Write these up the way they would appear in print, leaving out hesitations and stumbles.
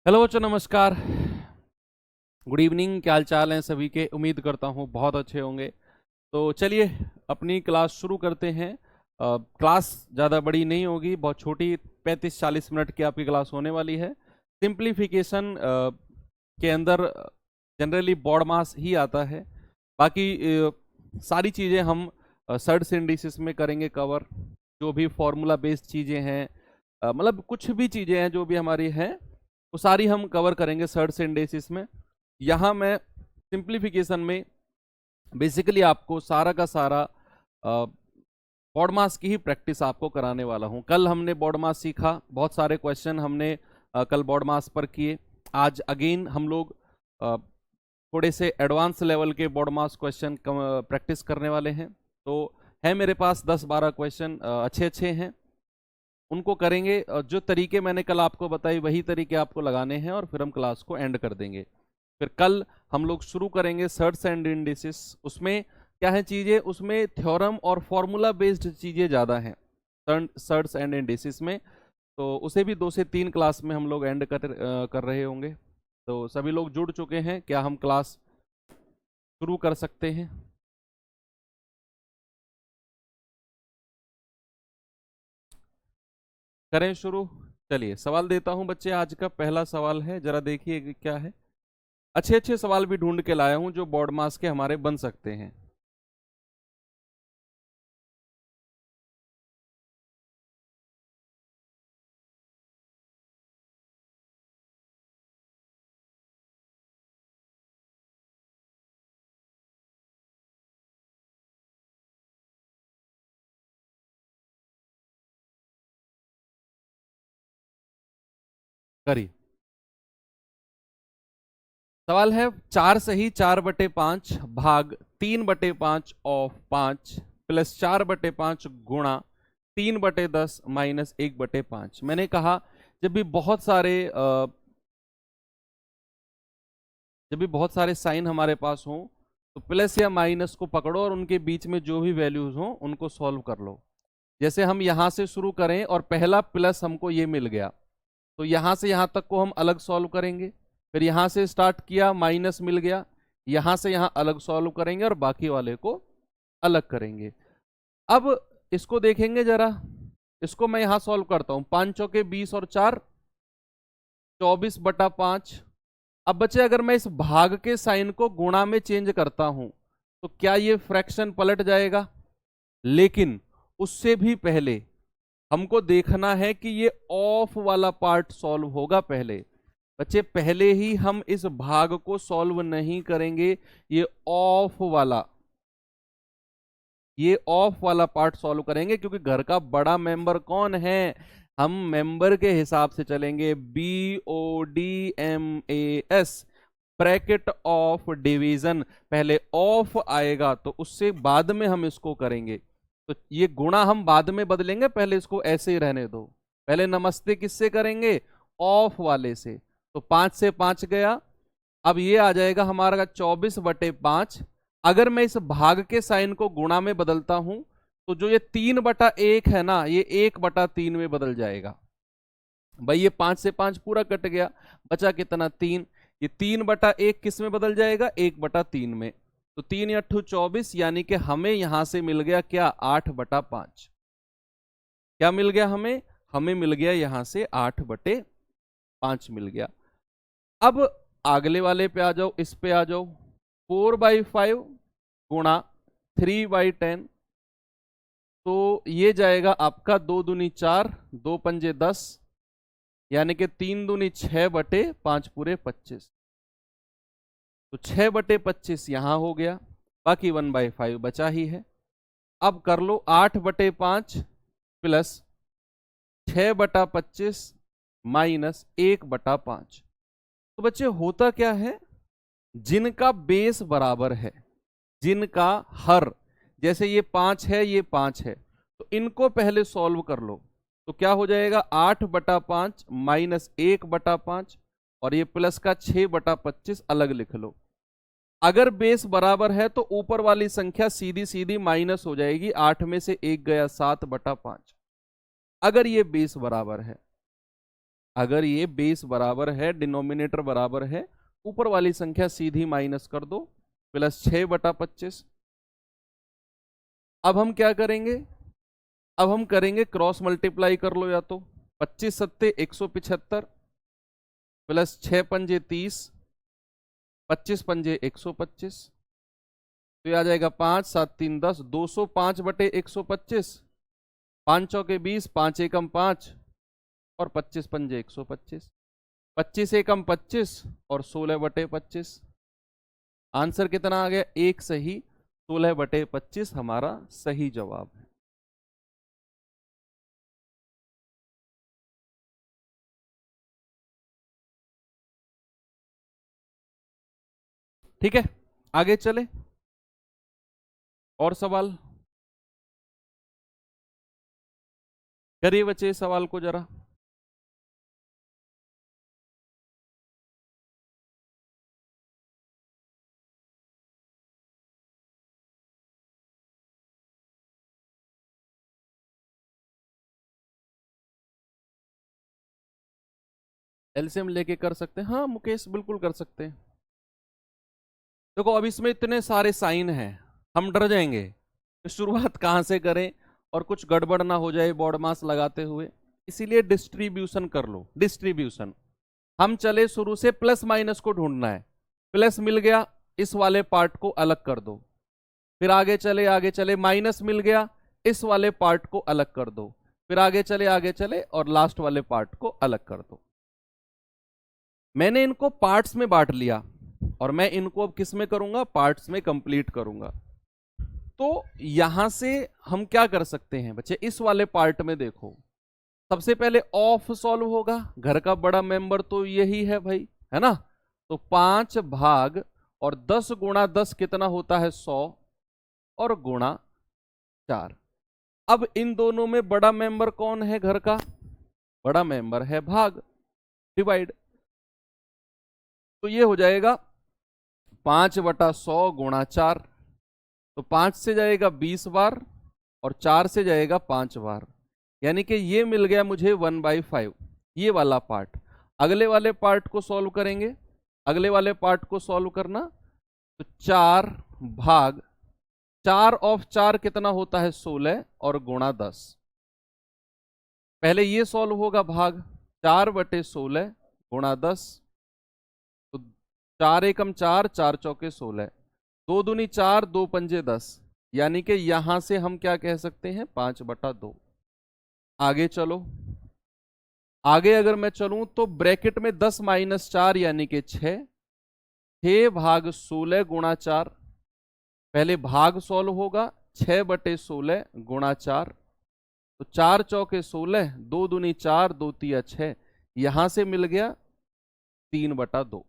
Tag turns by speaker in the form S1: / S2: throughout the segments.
S1: Hello बच्चों, नमस्कार। Good evening. क्या हाल चाल हैं सभी के? उम्मीद करता हूँ बहुत अच्छे होंगे। तो चलिए अपनी क्लास शुरू करते हैं। क्लास ज़्यादा बड़ी नहीं होगी, बहुत छोटी, 35-40 मिनट की आपकी क्लास होने वाली है। सिंप्लीफिकेशन के अंदर जनरली बॉड मास ही आता है। बाकी सारी चीज़ें हम सर्ड्स इंडिसेस में करेंगे कवर। जो भी फॉर्मूला बेस्ड चीज़ें हैं, मतलब कुछ भी चीज़ें हैं जो भी हमारी हैं, वो सारी हम कवर करेंगे सर्ड्स इंडिसेस में। यहाँ मैं सिंप्लीफिकेशन में बेसिकली आपको सारा का सारा बॉड मास की ही प्रैक्टिस आपको कराने वाला हूँ। कल हमने बॉड मास सीखा, बहुत सारे क्वेश्चन हमने कल बॉड मास पर किए। आज अगेन हम लोग थोड़े से एडवांस लेवल के बॉड मास क्वेश्चन प्रैक्टिस करने वाले हैं। तो है मेरे पास 10-12 क्वेश्चन अच्छे अच्छे हैं, उनको करेंगे। जो तरीके मैंने कल आपको बताई वही तरीके आपको लगाने हैं और फिर हम क्लास को एंड कर देंगे। फिर कल हम लोग शुरू करेंगे सर्ड्स एंड इंडिसेस। उसमें क्या है चीज़ें, उसमें थ्योरम और फॉर्मूला बेस्ड चीज़ें ज़्यादा हैं सर्ड्स एंड इंडिसेस में। तो उसे भी 2 से 3 क्लास में हम लोग एंड कर रहे होंगे। तो सभी लोग जुड़ चुके हैं, क्या हम क्लास शुरू कर सकते हैं? करें शुरू। चलिए सवाल देता हूं बच्चे। आज का पहला सवाल है, जरा देखिए कि क्या है। अच्छे अच्छे सवाल भी ढूंढ के लाया हूं जो बॉड मास के हमारे बन सकते हैं। करिए। सवाल है 4 सही 4/5 भाग 3/5 ऑफ 5 प्लस 4/5 गुणा 3/10 माइनस 1/5। मैंने कहा जब भी बहुत सारे साइन हमारे पास हों तो प्लस या माइनस को पकड़ो और उनके बीच में जो भी वैल्यूज हों उनको सॉल्व कर लो। जैसे हम यहां से शुरू करें और पहला प्लस हमको ये मिल गया, तो यहां से यहां तक को हम अलग सॉल्व करेंगे। फिर यहां से स्टार्ट किया, माइनस मिल गया, यहां से यहां अलग सॉल्व करेंगे और बाकी वाले को अलग करेंगे। अब इसको देखेंगे जरा। इसको मैं यहां सॉल्व करता हूं। 5 चौके 20 और 4 24/5। अब बच्चे अगर मैं इस भाग के साइन को गुणा में चेंज करता हूं तो क्या ये फ्रैक्शन पलट जाएगा? लेकिन उससे भी पहले हमको देखना है कि ये ऑफ वाला पार्ट सॉल्व होगा पहले। बच्चे पहले ही हम इस भाग को सॉल्व नहीं करेंगे, ये ऑफ वाला पार्ट सॉल्व करेंगे, क्योंकि घर का बड़ा मेंबर कौन है? हम मेंबर के हिसाब से चलेंगे। BODMAS, bracket of division. पहले ऑफ आएगा तो उससे बाद में हम इसको करेंगे। तो ये गुणा हम बाद में बदलेंगे, पहले इसको ऐसे ही रहने दो। पहले नमस्ते किससे करेंगे? ऑफ वाले से। तो 5 से 5 गया। अब ये आ जाएगा हमारा 24/5। अगर मैं इस भाग के साइन को गुणा में बदलता हूं तो जो ये 3/1 है ना, ये 1/3 में बदल जाएगा। भाई ये 5 से 5 पूरा कट गया, बचा कितना? 3। ये 3/1 किस में बदल जाएगा? 1/3 में। तो 3 या 24, यानी कि हमें यहां से मिल गया क्या? 8/5। क्या मिल गया हमें? हमें मिल गया यहां से 8/5 मिल गया। अब अगले वाले पे आ जाओ, इस पे आ जाओ। 4/5 गुणा 3/10, तो ये जाएगा आपका 2 दूनी 4, 2 पंजे 10, यानी कि 3 दूनी 6/5 पूरे 25। तो 6/25 यहां हो गया, बाकी 1/5 बचा ही है। अब कर लो 8/5 प्लस 6/25 माइनस 1/5। तो बच्चे होता क्या है, जिनका बेस बराबर है, जिनका हर, जैसे ये 5 है, ये 5 है, तो इनको पहले सॉल्व कर लो। तो क्या हो जाएगा? 8/5 माइनस 1/5 और ये प्लस का 6/25 अलग लिख लो। अगर बेस बराबर है तो ऊपर वाली संख्या सीधी सीधी माइनस हो जाएगी। 8 में से 1 गया, 7/5। अगर ये बेस बराबर है, अगर ये बेस बराबर है, डिनोमिनेटर बराबर है, ऊपर वाली संख्या सीधी माइनस कर दो, प्लस 6/25। अब हम क्या करेंगे, अब हम करेंगे क्रॉस मल्टीप्लाई कर लो, या तो 25 सत्ते 175 प्लस 6 पंजे 30, 25 पंजे 125, तो ये आ जाएगा 5 7 3 10, 205/125, 5 चौके 20, 5 एकम 5 और 25 पंजे 125, 25 एकम 25 और 16/25। आंसर कितना आ गया, एक सही, 16/25 हमारा सही जवाब है। ठीक है, आगे चले, और सवाल करिए बच्चे, सवाल को जरा। एलसीएम लेके कर सकते हैं, हाँ मुकेश बिल्कुल कर सकते हैं। देखो अब इसमें इतने सारे साइन हैं, हम डर जाएंगे कि शुरुआत कहाँ से करें और कुछ गड़बड़ ना हो जाए बोर्ड मास लगाते हुए, इसीलिए डिस्ट्रीब्यूशन कर लो। डिस्ट्रीब्यूशन हम चले शुरू से, प्लस माइनस को ढूंढना है, प्लस मिल गया, इस वाले पार्ट को अलग कर दो, फिर आगे चले, आगे चले, माइनस मिल गया, इस वाले पार्ट को अलग कर दो, फिर आगे चले, आगे चले और लास्ट वाले पार्ट को अलग कर दो। मैंने इनको पार्ट्स में बांट लिया और मैं इनको अब किस में करूंगा, पार्ट्स में कंप्लीट करूंगा। तो यहां से हम क्या कर सकते हैं बच्चे, इस वाले पार्ट में देखो, सबसे पहले ऑफ सॉल्व होगा, घर का बड़ा मेंबर तो यही है भाई, है ना। तो 5 भाग और 10 गुणा 10 कितना होता है, 100 और गुणा 4। अब इन दोनों में बड़ा मेंबर कौन है, घर का बड़ा मेंबर है भाग, डिवाइड, तो ये हो जाएगा 5/100 गुणा 4, तो 5 से जाएगा 20 बार और 4 से जाएगा 5 बार, यानी कि ये मिल गया मुझे 1/5, ये वाला पार्ट। अगले वाले पार्ट को सॉल्व करेंगे, अगले वाले पार्ट को सॉल्व करना, तो 4 भाग 4 ऑफ 4 कितना होता है, 16 और गुणा 10। पहले ये सॉल्व होगा भाग, 4/16 गुणा 10, तो 4 एकम 4, 4 चौके 16, 2 दूनी 4, 2 पंजे 10, यानी कि यहां से हम क्या कह सकते हैं, 5/2। आगे चलो, आगे अगर मैं चलूं तो ब्रैकेट में 10 - 4 यानी कि 6, 6 भाग 16 गुणा 4, पहले भाग सॉल्व होगा, 6/16 गुणा 4, तो 4 चौके 16, 2 दूनी 4, 2 तिया 6, यहां से मिल गया 3/2।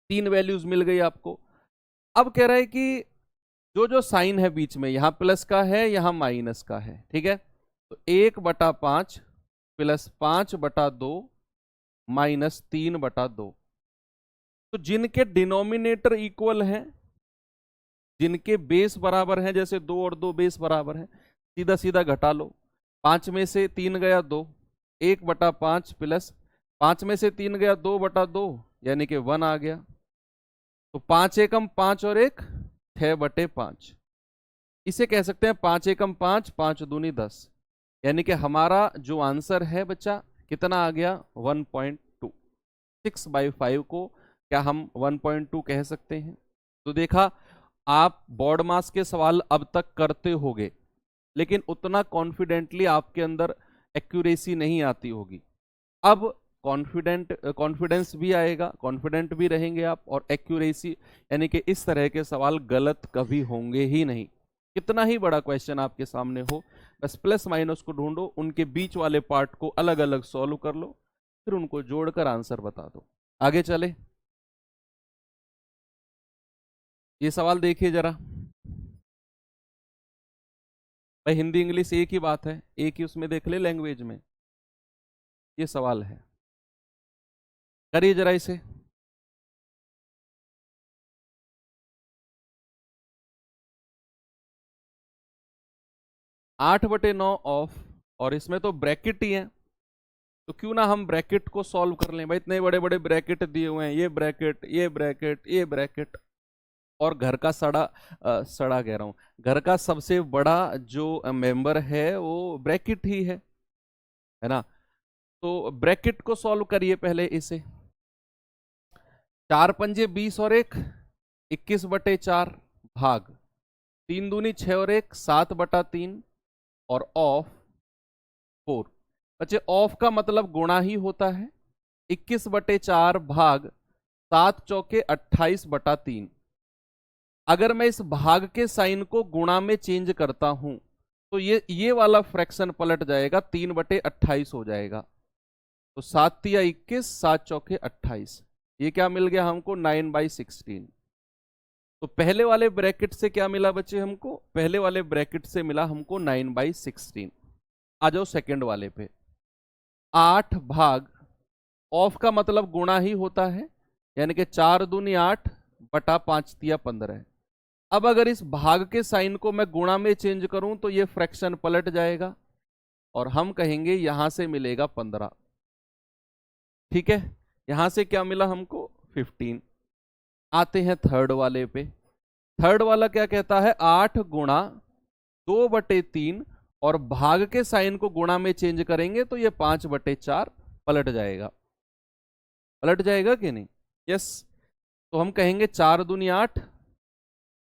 S1: 3 वैल्यूज मिल गई आपको। अब कह रहा है कि जो जो साइन है बीच में, यहां प्लस का है, यहां माइनस का है, ठीक है, तो 1/5 प्लस 5/2 माइनस 3/2। तो जिनके डिनोमिनेटर इक्वल हैं, जिनके बेस बराबर हैं, जैसे 2 और 2 बेस बराबर हैं, सीधा सीधा घटा लो, 5 में से 3 गया 2, 1/5 प्लस 5 में से 3 गया 2/2, यानी कि 1 आ गया, तो 5 एकम 5 और 1 6/5। इसे कह सकते हैं 5 एकम 5, 5 दूनी 10, यानी कि हमारा जो आंसर है बच्चा कितना आ गया, 1.2। 6/5 को क्या हम 1.2 कह सकते हैं। तो देखा, आप बोर्ड मास के सवाल अब तक करते होगे, लेकिन उतना कॉन्फिडेंटली आपके अंदर एक्यूरेसी नहीं आती होगी। अब कॉन्फिडेंस भी आएगा, कॉन्फिडेंट भी रहेंगे आप, और एक्यूरेसी, यानी कि इस तरह के सवाल गलत कभी होंगे ही नहीं। कितना ही बड़ा क्वेश्चन आपके सामने हो, बस प्लस माइनस को ढूंढो, उनके बीच वाले पार्ट को अलग अलग सॉल्व कर लो, फिर उनको जोड़कर आंसर बता दो। आगे चले, ये सवाल देखिए जरा भाई, हिंदी इंग्लिश एक ही बात है, एक ही उसमें देख ले लैंग्वेज में। ये सवाल है, करिए जरा इसे। 8/9 ऑफ, और इसमें तो ब्रैकेट ही है, तो क्यों ना हम ब्रैकेट को सॉल्व कर लें भाई, इतने बड़े बड़े ब्रैकेट दिए हुए हैं, ये ब्रैकेट, ये ब्रैकेट, ये ब्रैकेट, और घर का सड़ा कह रहा हूं, घर का सबसे बड़ा जो मेंबर है वो ब्रैकेट ही है ना। तो ब्रैकेट को सॉल्व करिए पहले इसे। 4×5 = 20 और 1 21/4 भाग 3×2 = 6 और 1 7/3 और ऑफ 4। बच्चे ऑफ का मतलब गुणा ही होता है। 21/4 भाग 7 चौके 28/3। अगर मैं इस भाग के साइन को गुणा में चेंज करता हूं तो ये वाला फ्रैक्शन पलट जाएगा, 3/28 हो जाएगा। तो 7×3 = 21, 7 चौके 28। ये क्या मिल गया हमको? 9/16। तो पहले वाले ब्रैकेट से क्या मिला बच्चे हमको? पहले वाले ब्रैकेट से मिला हमको 9/16। आ जाओ सेकेंड वाले पे। 8 भाग, ऑफ का मतलब गुणा ही होता है, यानी कि 4×2 = 8 बटा 5×3 = 15। अब अगर इस भाग के साइन को मैं गुणा में चेंज करूं तो ये फ्रैक्शन पलट जाएगा और हम कहेंगे यहां से मिलेगा 15। ठीक है, यहां से क्या मिला हमको? 15। आते हैं थर्ड वाले पे। थर्ड वाला क्या कहता है? 8 गुणा 2/3 और भाग के साइन को गुणा में चेंज करेंगे तो ये 5/4 पलट जाएगा। पलट जाएगा कि नहीं? यस। तो हम कहेंगे 4×2 = 8,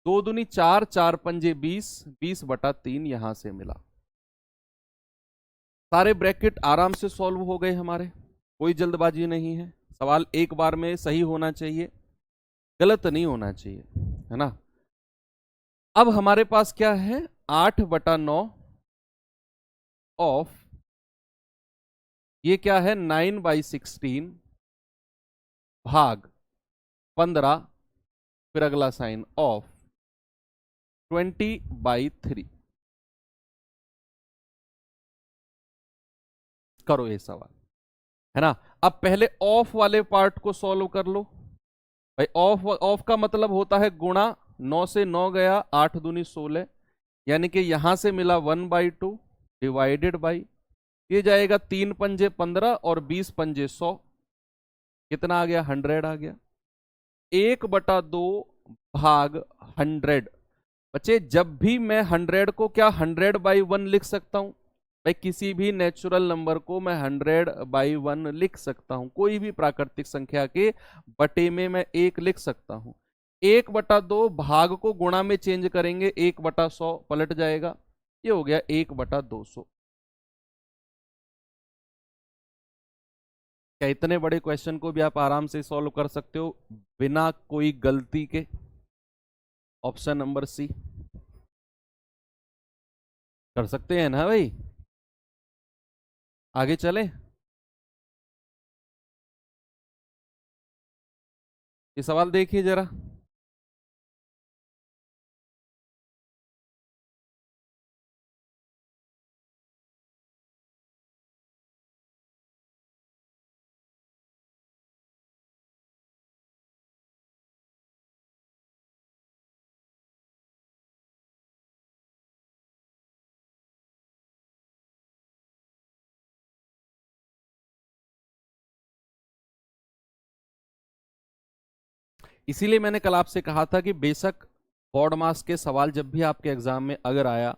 S1: 2×2 = 4, 4×5 = 20, 20/3 यहां से मिला। सारे ब्रैकेट आराम से सॉल्व हो गए हमारे, कोई जल्दबाजी नहीं है। सवाल एक बार में सही होना चाहिए, गलत नहीं होना चाहिए, है ना। अब हमारे पास क्या है? 8/9 ऑफ, ये क्या है? 9/16 भाग 15, फिर अगला साइन ऑफ 20/3। करो ये सवाल, है ना। अब पहले ऑफ वाले पार्ट को सॉल्व कर लो भाई। ऑफ ऑफ का मतलब होता है गुणा। 9 से 9 गया, 8×2 = 16, यानी कि यहां से मिला 1/2 डिवाइडेड बाई, ये जाएगा 3×5 = 15 और 20×5 = 100। कितना आ गया? 100 आ गया। 1/2 भाग 100। बच्चे जब भी मैं 100 को क्या 100/1 लिख सकता हूं भाई? किसी भी नेचुरल नंबर को मैं 100/1 लिख सकता हूं। कोई भी प्राकृतिक संख्या के बटे में मैं 1 लिख सकता हूं। 1/2 भाग को गुणा में चेंज करेंगे, 1/100 पलट जाएगा। ये हो गया 1/200। क्या इतने बड़े क्वेश्चन को भी आप आराम से सॉल्व कर सकते हो बिना कोई गलती के? Option number C. कर सकते हैं ना भाई? आगे चले। ये सवाल देखिए जरा। इसीलिए मैंने कल आपसे कहा था कि बेशक बोर्ड मास के सवाल जब भी आपके एग्जाम में अगर आया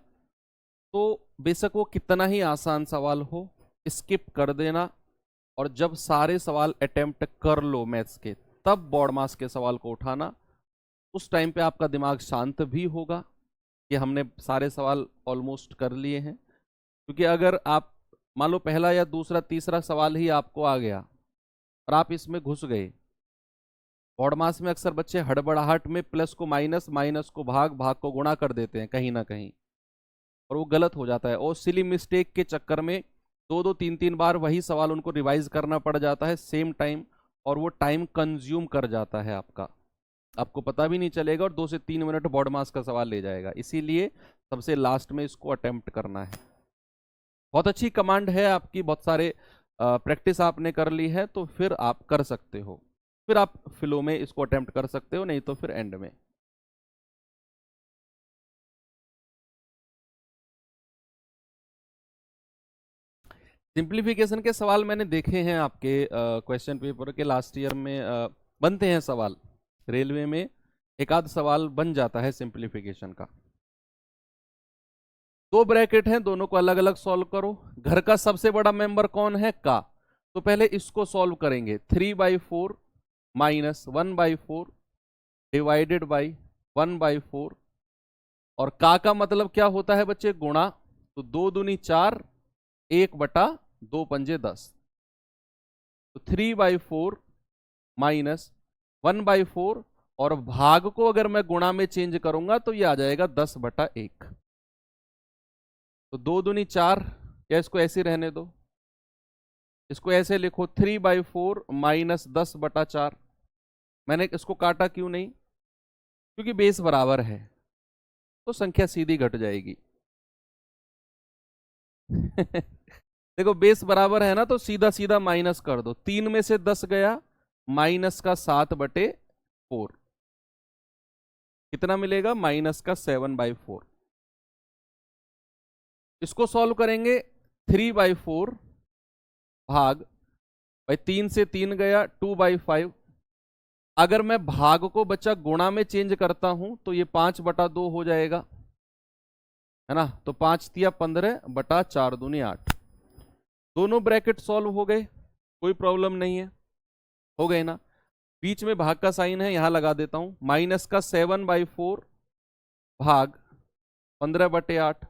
S1: तो बेशक वो कितना ही आसान सवाल हो, स्किप कर देना, और जब सारे सवाल अटेम्प्ट कर लो मैथ्स के, तब बोर्ड मास के सवाल को उठाना। उस टाइम पे आपका दिमाग शांत भी होगा कि हमने सारे सवाल ऑलमोस्ट कर लिए हैं। क्योंकि अगर आप मान लो पहला या दूसरा तीसरा सवाल ही आपको आ गया और आप इसमें घुस गए, बोर्ड मास में अक्सर बच्चे हड़बड़ाहट में प्लस को माइनस, माइनस को भाग, भाग को गुणा कर देते हैं कहीं ना कहीं, और वो गलत हो जाता है। और सिली मिस्टेक के चक्कर में 2-2, 3-3 बार वही सवाल उनको रिवाइज करना पड़ जाता है सेम टाइम, और वो टाइम कंज्यूम कर जाता है आपका, आपको पता भी नहीं चलेगा, और 2 से 3 मिनट बोर्ड मास का सवाल ले जाएगा। इसीलिए सबसे लास्ट में इसको अटेम्प्ट करना है। बहुत अच्छी कमांड है आपकी, बहुत सारे प्रैक्टिस आपने कर ली है, तो फिर आप कर सकते हो, फिर आप फ्लो में इसको अटेम्प्ट कर सकते हो, नहीं तो फिर एंड में। सिंप्लीफिकेशन के सवाल मैंने देखे हैं आपके क्वेश्चन पेपर के लास्ट ईयर में बनते हैं सवाल, रेलवे में एक आध सवाल बन जाता है सिंप्लीफिकेशन का। दो ब्रैकेट हैं, दोनों को अलग अलग सॉल्व करो। घर का सबसे बड़ा मेंबर कौन है? का। तो पहले इसको सॉल्व करेंगे। 3/4 माइनस 1/4 डिवाइडेड बाई 1/4। और का मतलब क्या होता है बच्चे? गुणा। तो 2 दूनी 4, 1/2 पंजे 10। तो 3/4 माइनस 1/4, और भाग को अगर मैं गुणा में चेंज करूंगा तो ये आ जाएगा 10/1। तो 2 दूनी 4, या इसको ऐसे रहने दो, इसको ऐसे लिखो 3/4 माइनस 10/4। मैंने इसको काटा क्यों नहीं? क्योंकि बेस बराबर है तो संख्या सीधी घट जाएगी। देखो बेस बराबर है ना, तो सीधा सीधा माइनस कर दो। 3 में से 10 गया, माइनस का 7/4। कितना मिलेगा? माइनस का 7/4। इसको सॉल्व करेंगे। 3/4 भाग भाई 3 से 3 गया, 2/5। अगर मैं भाग को बच्चा गुणा में चेंज करता हूं तो ये 5/2 हो जाएगा, है ना। तो 5 तिया 15 बटा 4 दूनी 8। दोनों ब्रैकेट सॉल्व हो गए, कोई प्रॉब्लम नहीं है, हो गए ना। बीच में भाग का साइन है, यहां लगा देता हूं। माइनस का 7/4 भाग 15/8।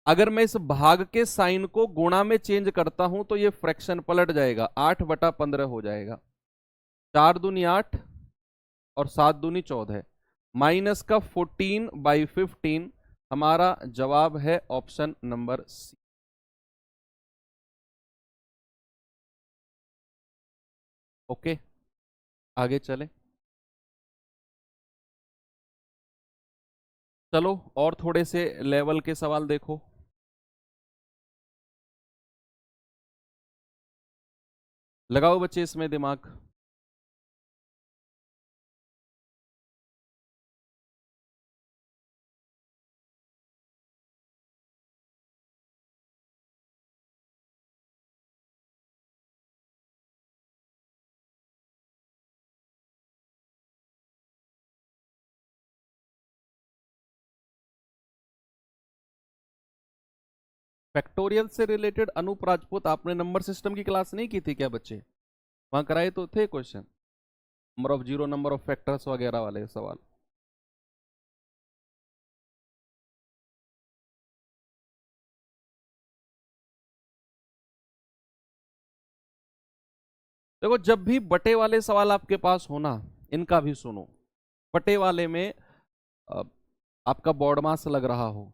S1: अगर मैं इस भाग के साइन को गुणा में चेंज करता हूं तो ये फ्रैक्शन पलट जाएगा, 8/15 हो जाएगा। 4 दूनी 8 और 7 दूनी 14। माइनस का 14/15 हमारा जवाब है ऑप्शन नंबर सी। ओके, आगे चले। चलो और थोड़े से लेवल के सवाल देखो। लगाओ बच्चे इसमें दिमाग। फैक्टोरियल से रिलेटेड अनूप राजपूत, आपने नंबर सिस्टम की क्लास नहीं की थी क्या बच्चे? वहां कराए तो थे question, number of zero, number of factors वगैरह वाले सवाल। देखो जब भी बटे वाले सवाल आपके पास हो ना, इनका भी सुनो। बटे वाले में अ, आपका बॉड मास लग रहा हो,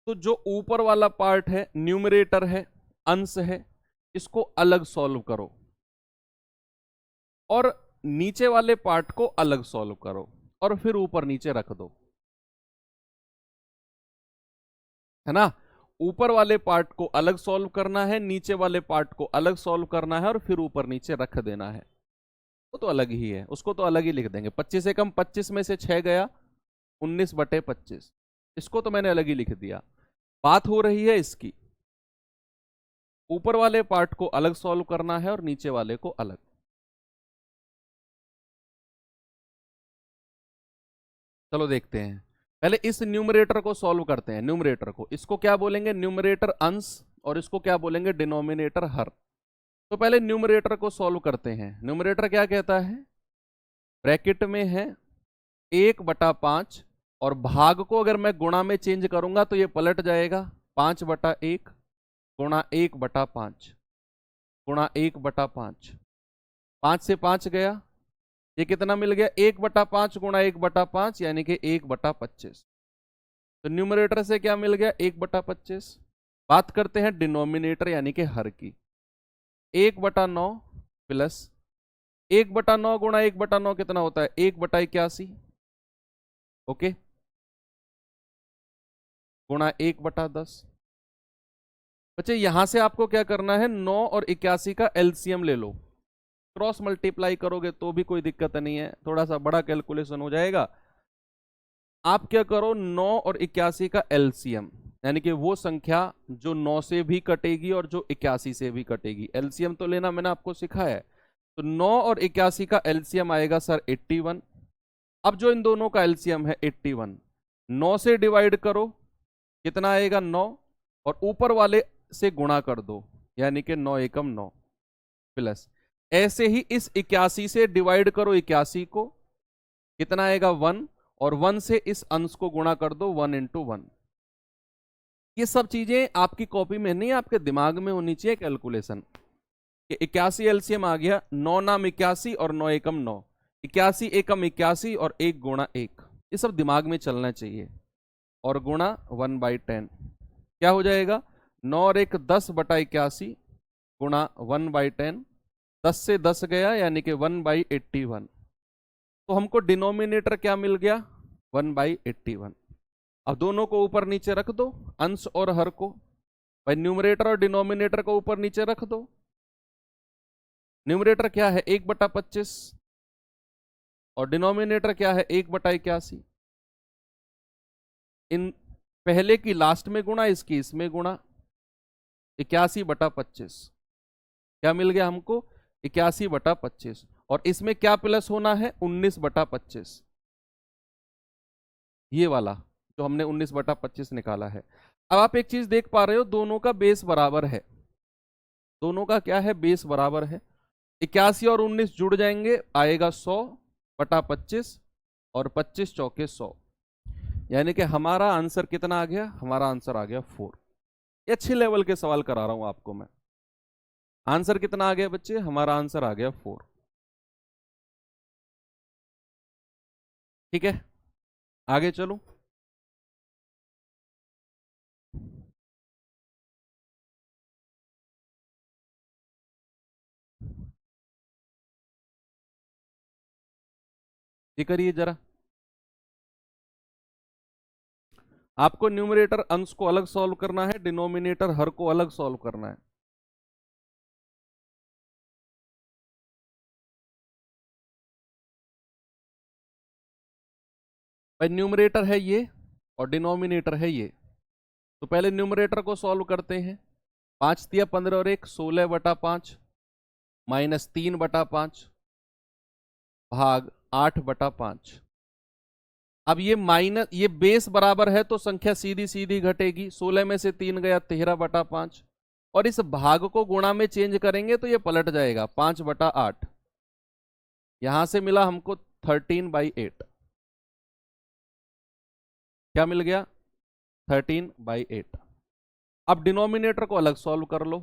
S1: तो जो ऊपर वाला पार्ट है, न्यूमरेटर है, अंश है, इसको अलग सॉल्व करो, और नीचे वाले पार्ट को अलग सॉल्व करो, और फिर ऊपर नीचे रख दो, है ना। ऊपर वाले पार्ट को अलग सॉल्व करना है, नीचे वाले पार्ट को अलग सॉल्व करना है, और फिर ऊपर नीचे रख देना है। वो तो अलग ही है, उसको तो अलग ही लिख देंगे। 25 एकम 25 में से 6 गया, 19/25। इसको तो मैंने अलग ही लिख दिया। बात हो रही है इसकी, ऊपर वाले पार्ट को अलग सॉल्व करना है और नीचे वाले को अलग। चलो देखते हैं, पहले इस न्यूमरेटर को सॉल्व करते हैं। न्यूमरेटर को, इसको क्या बोलेंगे? न्यूमरेटर अंश, और इसको क्या बोलेंगे? डिनोमिनेटर हर। तो पहले न्यूमरेटर को सॉल्व करते हैं। न्यूमरेटर क्या कहता है? ब्रैकेट में है 1/5, और भाग को अगर मैं गुणा में चेंज करूंगा तो ये पलट जाएगा, 5/1 गुणा 1/5 गुणा 1/5। 5 से 5 गया, ये कितना मिल गया? 1/5 गुणा 1/5 यानी कि 1/25। तो न्यूमरेटर से क्या मिल गया? 1/25। बात करते हैं डिनोमिनेटर यानी कि हर की। 1/9 प्लस 1/9 गुणा 1/9 कितना होता है? 1/81। ओके, गुणा 1/10। बच्चे यहां से आपको क्या करना है? 9 और 81 का एलसीएम ले लो। क्रॉस मल्टीप्लाई करोगे तो भी कोई दिक्कत नहीं है, थोड़ा सा बड़ा कैलकुलेशन हो जाएगा। आप क्या करो? 9 और 81 का एलसीएम, यानी कि वो संख्या जो 9 से भी कटेगी और जो 81 से भी कटेगी। एलसीएम तो लेना मैंने आपको सिखाया है। तो 9 और 81 का एलसीएम आएगा सर 81। अब जो इन दोनों का एलसीएम है 81, 9 से डिवाइड करो, कितना आएगा 9, और ऊपर वाले से गुणा कर दो, यानी कि 9 एकम 9 प्लस, ऐसे ही इस 81 से डिवाइड करो 81 को, कितना आएगा 1, और 1 से इस अंश को गुणा कर दो 1 इंटू 1। ये सब चीजें आपकी कॉपी में नहीं, आपके दिमाग में होनी चाहिए कैलकुलेशन कि 81 एलसीएम आ गया, 9 नाम 81 और 9 एकम 9, 81 एकम 81 और 1 गुणा 1, ये सब दिमाग में चलना चाहिए। और गुणा 1/10 क्या हो जाएगा, 9 और 1 10/81 गुणा 1/10, 10 से 10 गया यानी कि 1/81। तो हमको डिनोमिनेटर क्या मिल गया, 1/81। अब दोनों को ऊपर नीचे रख दो, अंश और हर को, भाई न्यूमरेटर और डिनोमिनेटर को ऊपर नीचे रख दो। न्यूमरेटर क्या है 1/25 और डिनोमिनेटर क्या है 1/81। इन पहले की लास्ट में गुणा, इसकी इसमें गुणा, 81/25 क्या मिल गया हमको, 81/25, और इसमें क्या प्लस होना है 19/25, ये वाला जो हमने 19/25 निकाला है। अब आप एक चीज देख पा रहे हो, दोनों का बेस बराबर है, दोनों का क्या है बेस बराबर है। 81 और 19 जुड़ जाएंगे, आएगा 100/25, और 25 चौके 100, यानी कि हमारा आंसर कितना आ गया, हमारा आंसर आ गया 4। ये अच्छे लेवल के सवाल करा रहा हूं आपको मैं। आंसर कितना आ गया बच्चे, हमारा आंसर आ गया 4। ठीक है, आगे चलो। ये करिए जरा, आपको न्यूमरेटर अंश को अलग सॉल्व करना है, डिनोमिनेटर हर को अलग सॉल्व करना है। भाई न्यूमरेटर है ये और डिनोमिनेटर है ये, तो पहले न्यूमरेटर को सॉल्व करते हैं। 5 तिया 15 और 1 16/5 माइनस 3/5 भाग 8/5। अब ये माइनस, ये बेस बराबर है तो संख्या सीधी सीधी घटेगी, 16 में से 3 गया 13/5, और इस भाग को गुणा में चेंज करेंगे तो ये पलट जाएगा 5/8, यहां से मिला हमको 13/8। क्या मिल गया 13/8। अब डिनोमिनेटर को अलग सॉल्व कर लो,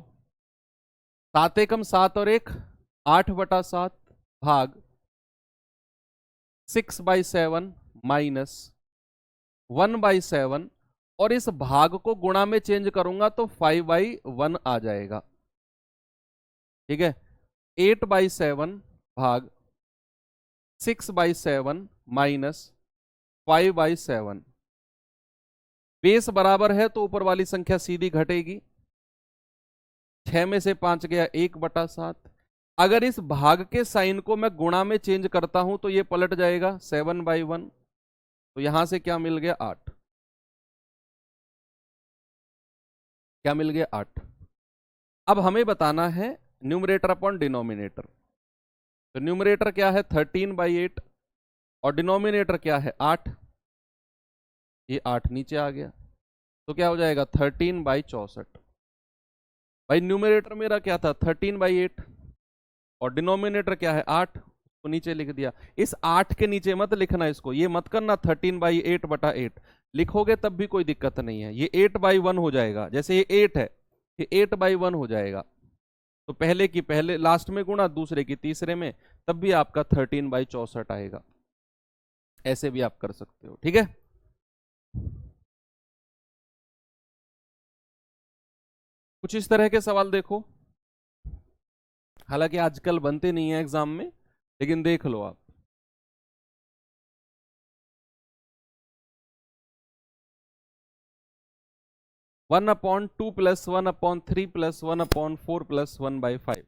S1: 7 एकम 7 और 1 8/7 भाग 6/7 माइनस 1/7, और इस भाग को गुणा में चेंज करूंगा तो 5/1 आ जाएगा। ठीक है, 8/7 भाग 6/7 माइनस 5/7, बेस बराबर है तो ऊपर वाली संख्या सीधी घटेगी, 6 में से 5 गया 1/7। अगर इस भाग के साइन को मैं गुणा में चेंज करता हूं तो ये पलट जाएगा 7/1, तो यहां से क्या मिल गया 8, क्या मिल गया 8। अब हमें बताना है न्यूमरेटर अपॉन डिनोमिनेटर। तो न्यूमरेटर क्या है 13/8 और डिनोमिनेटर क्या है 8, ये 8 नीचे आ गया, तो क्या हो जाएगा 13/64। भाई न्यूमरेटर मेरा क्या था 13/8 और डिनोमिनेटर क्या है 8, तो नीचे लिख दिया। इस 8 के नीचे मत लिखना इसको, ये मत करना 13/8/8 लिखोगे तब भी कोई दिक्कत नहीं है, ये 8/1 हो जाएगा, जैसे ये 8 है ये 8/1 हो जाएगा, तो पहले की पहले लास्ट में गुणा, दूसरे की तीसरे में, तब भी आपका 13/64 आएगा। ऐसे भी आप कर सकते हो। ठीक है, कुछ इस तरह के सवाल देखो, हालांकि आजकल बनते नहीं है एग्जाम में, लेकिन देख लो आप। One upon 2 plus 1/3 plus 1/4 plus 1/5।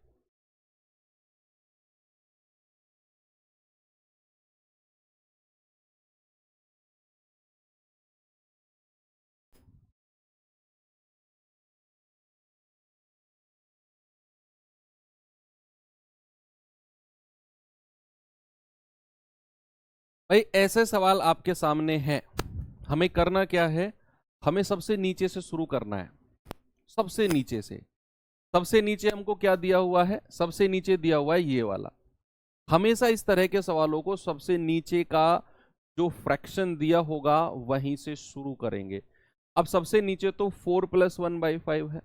S1: भाई ऐसे सवाल आपके सामने हैं, हमें करना क्या है, हमें सबसे नीचे से शुरू करना है। सबसे नीचे से, सबसे नीचे हमको क्या दिया हुआ है, सबसे नीचे दिया हुआ है ये वाला। हमेशा इस तरह के सवालों को सबसे नीचे का जो फ्रैक्शन दिया होगा वहीं से शुरू करेंगे। अब सबसे नीचे तो 4 + 1/5 है।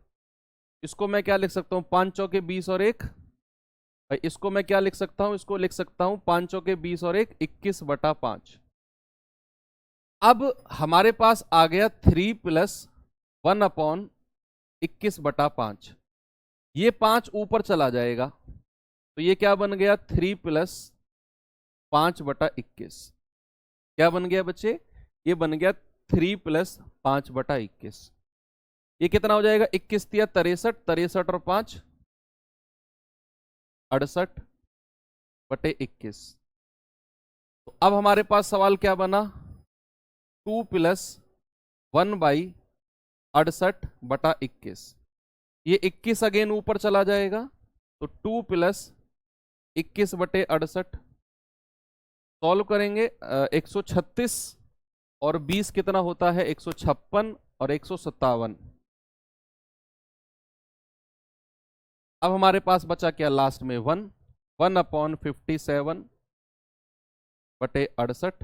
S1: इसको मैं क्या लिख सकता हूँ, 5 चौके 20 और 1। भाई इसको मैं क्या लिख सकता हूँ, इसको लिख सकता हूँ 5 चौके 20 और 1 21/5। अब हमारे पास आ गया 3 + 1/21/5। ये 5 ऊपर चला जाएगा तो ये क्या बन गया, 3 + 5/21। क्या बन गया बच्चे, ये बन गया 3 + 5/21। ये कितना हो जाएगा, 21 × 63, 63 और 5 68/21। तो अब हमारे पास सवाल क्या बना, 2 + 1/68/21। ये 21 अगेन ऊपर चला जाएगा तो 2 + 21/68। सॉल्व करेंगे 136 और 20 कितना होता है, 156 और 157। अब हमारे पास बचा क्या लास्ट में, 1/57/68।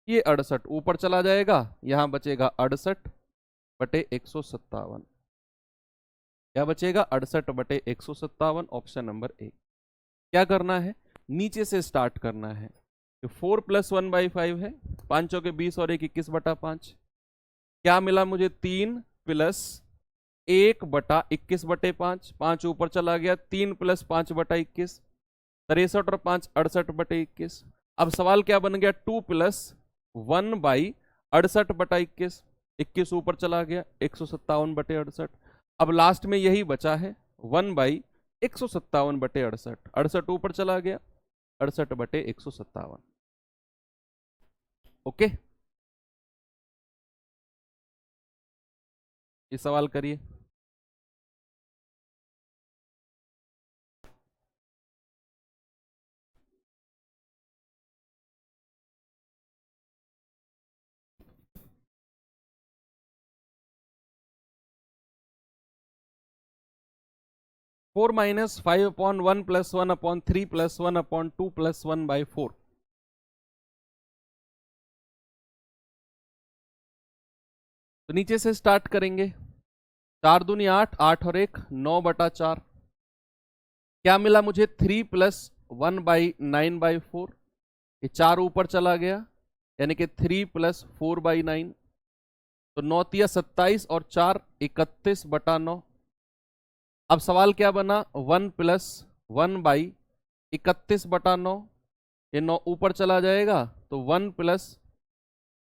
S1: ये 68 ऊपर चला जाएगा, यहां बचेगा 68/157। क्या बचेगा, 68/157। Option number A. क्या करना है, नीचे से स्टार्ट करना है। 4 + 1/5 है, 5 चौके 20 और 1 21/5। क्या मिला मुझे, 3 + 1/21/5। 5 ऊपर चला गया, 3 + 5/21, 63 और 5 68/21। अब सवाल क्या बन गया, 2 + 1/68/21। 21 ऊपर चला गया, 157/68। अब लास्ट में यही बचा है, 1/157/68। 68 ऊपर चला गया, 68/157। ओके, ये सवाल करिए। Four minus 5/1 + 1/3 + 1/2 + 1/4। तो नीचे से स्टार्ट करेंगे। 4 दूनी 8, 8 और 1 9/4। क्या मिला मुझे, 3 + 1/9/4। ये 4 ऊपर चला गया, यानी कि 3 + 4/9। तो 9 × 27 और 4 31/9। अब सवाल क्या बना, 1 + 1/31/9। ये 9 ऊपर चला जाएगा तो 1 +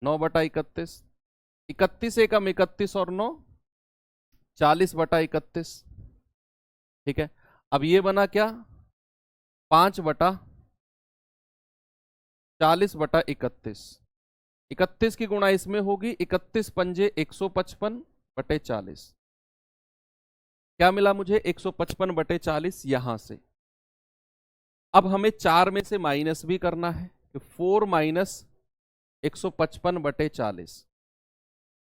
S1: 9/31। 31 एकम 31 और 9 40/31। ठीक है, अब ये बना क्या, 5/40/31। 31 की गुणा इसमें होगी, 31 पंजे 155/40। क्या मिला मुझे, 155/40 यहां से। अब हमें 4 में से माइनस भी करना है, 4 - 155/40।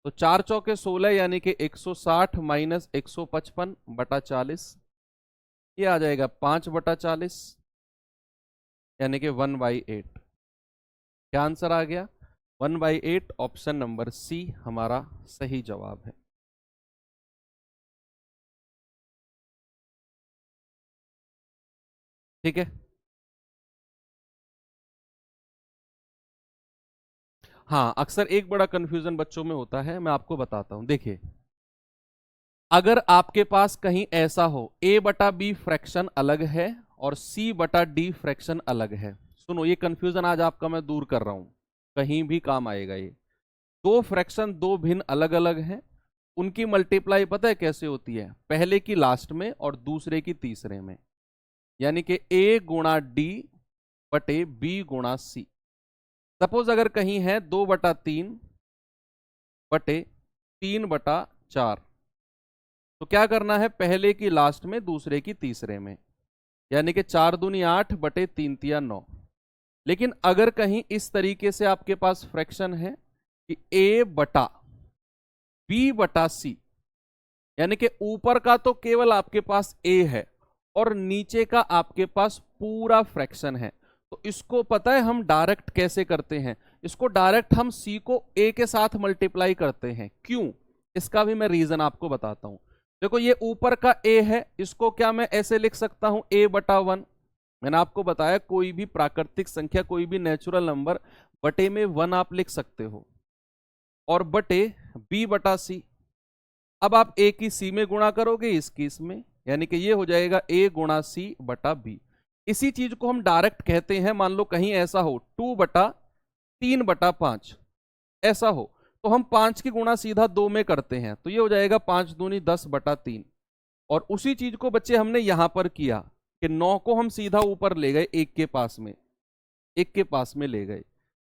S1: तो 4 चौके 16, यानी कि 160 - 155/40। ये आ जाएगा 5/40, यानी कि 1/8। क्या आंसर आ गया, 1/8। ऑप्शन नंबर सी हमारा सही जवाब है। ठीक है, हाँ अक्सर एक बड़ा कंफ्यूजन बच्चों में होता है, मैं आपको बताता हूं। देखिए, अगर आपके पास कहीं ऐसा हो a/b फ्रैक्शन अलग है और c/d फ्रैक्शन अलग है, सुनो ये कंफ्यूजन आज आपका मैं दूर कर रहा हूं, कहीं भी काम आएगा ये। दो फ्रैक्शन दो भिन्न अलग अलग हैं, उनकी मल्टीप्लाई पता है कैसे होती है, पहले की लास्ट में और दूसरे की तीसरे में। यानी कि a × d बटे b × c। सपोज अगर कहीं है 2/3 बटे 3/4, तो क्या करना है, पहले की लास्ट में दूसरे की तीसरे में। यानी कि 4 दूनी 8 बटे 3 तिया 9। लेकिन अगर कहीं इस तरीके से आपके पास फ्रैक्शन है कि a बटा b बटा c, यानी कि ऊपर का तो केवल आपके पास a है और नीचे का आपके पास पूरा फ्रैक्शन है, तो इसको पता है हम डायरेक्ट कैसे करते हैं? इसको डायरेक्ट हम c को a के साथ मल्टीप्लाई करते हैं। क्यों? इसका भी मैं रीजन आपको बताता हूं। देखो ये ऊपर का a है, इसको क्या मैं ऐसे लिख सकता हूं a बटा 1। मैंने आपको बताया कोई भी प्राकृतिक संख्या, कोई भी नेचुरल नंबर बटे में 1 आप लिख सकते हो, और बटे b बटा c। अब आप a की c में गुणा करोगे, इसकी इसमें, यानी कि ये हो जाएगा a गुणा c बटा b। इसी चीज को हम डायरेक्ट कहते हैं, मान लो कहीं ऐसा हो 2 बटा 3 बटा 5 ऐसा हो, तो हम 5 की गुणा सीधा 2 में करते हैं, तो ये हो जाएगा 5 दूनी 10 बटा 3। और उसी चीज को बच्चे हमने यहां पर किया कि 9 को हम सीधा ऊपर ले गए, एक के पास में, एक के पास में ले गए,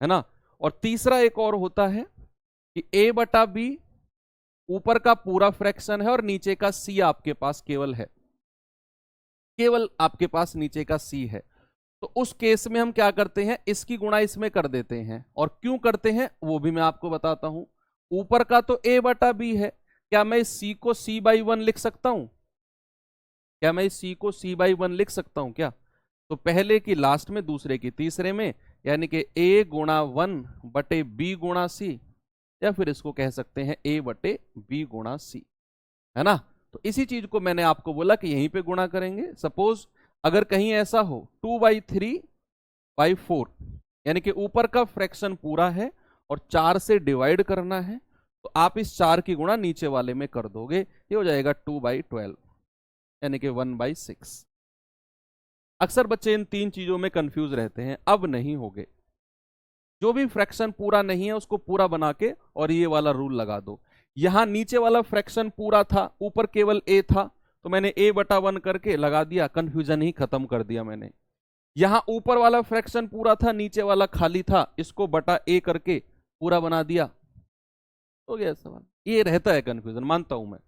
S1: है ना। और तीसरा एक और होता है कि a बटा b ऊपर का पूरा फ्रैक्शन है और नीचे का c आपके पास केवल है, केवल आपके पास नीचे का c है। तो उस केस में हम क्या करते हैं, इसकी गुणा इसमें कर देते हैं। और क्यों करते हैं वो भी मैं आपको बताता हूं। ऊपर का तो a बटा b है, क्या मैं इस c को c बाई 1 लिख सकता हूं? क्या मैं इस c को c बाई 1 लिख सकता हूं क्या? तो पहले की लास्ट में, दूसरे की तीसरे में, यानी कि a गुणा 1 बटे b गुणा c, या फिर इसको कह सकते हैं a बटे b गुणा c, है ना। तो इसी चीज को मैंने आपको बोला कि यहीं पे गुणा करेंगे। सपोज अगर कहीं ऐसा हो 2/3/4, यानी कि ऊपर का फ्रैक्शन पूरा है और 4 से डिवाइड करना है, तो आप इस 4 की गुणा नीचे वाले में कर दोगे, ये हो जाएगा 2/12, यानी कि 1/6। अक्सर बच्चे इन तीन चीजों में कंफ्यूज रहते हैं, अब नहीं होगे। जो भी फ्रैक्शन पूरा नहीं है उसको पूरा बना के और ये वाला रूल लगा दो। यहां नीचे वाला फ्रैक्शन पूरा था, ऊपर केवल a था, तो मैंने a बटा 1 करके लगा दिया, कंफ्यूजन ही खत्म कर दिया मैंने। यहां ऊपर वाला फ्रैक्शन पूरा था, नीचे वाला खाली था, इसको बटा a करके पूरा बना दिया, हो गया सवाल। ये रहता है कंफ्यूजन, मानता हूं मैं।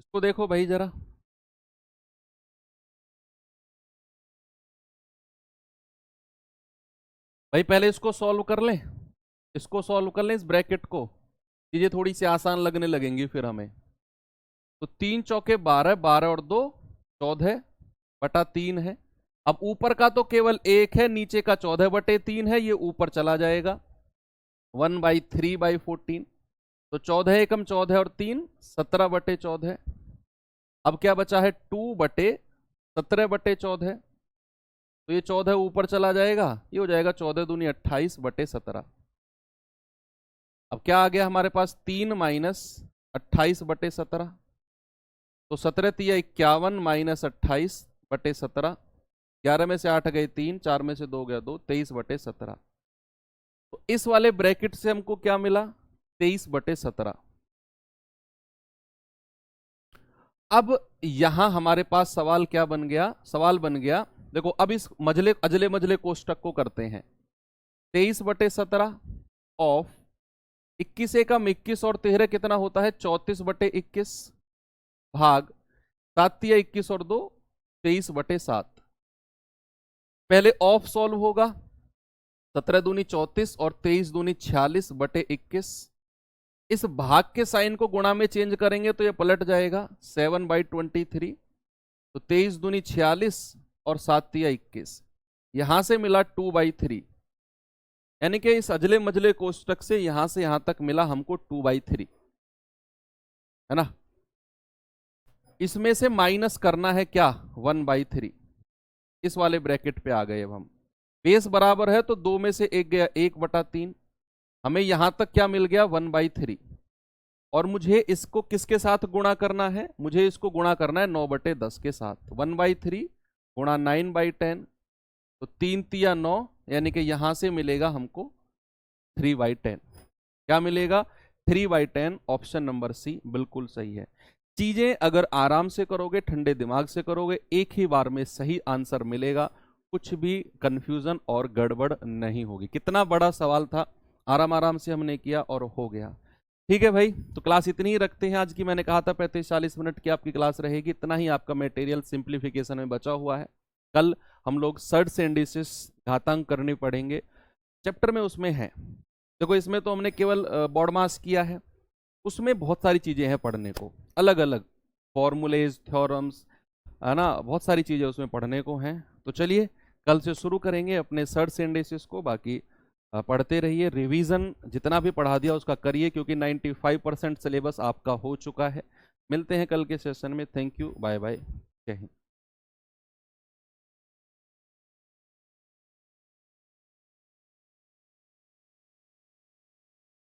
S1: इसको देखो भाई जरा, भाई पहले इसको सॉल्व कर लें, इसको सॉल्व कर लें, इस ब्रैकेट को, चीजें थोड़ी सी आसान लगने लगेंगी फिर हमें। तो 3 चौके 12, 12 और 2 14 बटा 3 है। अब ऊपर का तो केवल 1 है, नीचे का 14 बटे 3 है, ये ऊपर चला जाएगा 1/3/14। तो 14 एकम 14 और 3 17 बटे 14। अब क्या बचा है 2 बटे 17 बटे 14, तो ये 14 ऊपर चला जाएगा, ये हो जाएगा 14 दूनी 28 बटे 17। अब क्या आ गया हमारे पास 3 माइनस 28 बटे 17, तो 17 तिया 51 माइनस 28 बटे 17, 11 में से 8 गए 3, 4 में से 2 गया 2, 23 बटे 17। तो इस वाले ब्रैकेट से हमको क्या मिला, 23 बटे 17। अब यहां हमारे पास सवाल क्या बन गया, सवाल बन गया, देखो अब इस मजले अजले मजले कोष्टक को करते हैं। 23 बटे 17 ऑफ 21 एकम 21 और 13 कितना होता है 34 बटे 21 भाग 7 तिया 21 और 2 23 बटे 7। पहले ऑफ सॉल्व होगा, 17 दूनी 34 और 23 दूनी 46 बटे 21। इस भाग के साइन को गुणा में चेंज करेंगे तो ये पलट जाएगा 7/23। तो 23 दूनी 46 और 7 तिया 21, यहां से मिला 2/3, यानी कि इस अजले मजले कोष्टक से यहां तक मिला हमको 2/3, है ना। इसमें से माइनस करना है क्या 1/3, इस वाले ब्रैकेट पे आ गए। अब हम बेस बराबर है तो 2 में से 1 गया 1/3, हमें यहां तक क्या मिल गया 1/3। और मुझे इसको किसके साथ गुणा करना है, मुझे इसको गुणा करना है 9/10 के साथ। 1/3 गुणा 9/10, तो 3 तिया 9, यानी कि यहां से मिलेगा हमको 3/10। क्या मिलेगा 3/10, ऑप्शन नंबर सी बिल्कुल सही है। चीजें अगर आराम से करोगे, ठंडे दिमाग से करोगे, एक ही बार में सही आंसर मिलेगा, कुछ भी कंफ्यूजन और गड़बड़ नहीं होगी। कितना बड़ा सवाल था, आराम आराम से हमने किया और हो गया। ठीक है भाई, तो क्लास इतनी ही रखते हैं आज की। मैंने कहा था 35-40 मिनट की आपकी क्लास रहेगी, इतना ही आपका मटेरियल सिंप्लीफिकेशन में बचा हुआ है। कल हम लोग सर्ट्स एंड इंडिसेस घातांक करने पड़ेंगे, चैप्टर में उसमें है। देखो इसमें तो हमने केवल बॉड मास किया है, उसमें बहुत सारी चीजें हैं पढ़ने को, अलग अलग फॉर्मूलेज, थ्योरम्स, है ना, बहुत सारी चीजें उसमें पढ़ने को हैं। तो चलिए कल से शुरू करेंगे अपने सर्ट्स एंड इंडिसेस को। बाकी पढ़ते रहिए, रिवीजन जितना भी पढ़ा दिया उसका करिए, क्योंकि 95% सिलेबस आपका हो चुका है। मिलते हैं कल के सेशन में। थैंक यू, बाय बाय, जय हिंद।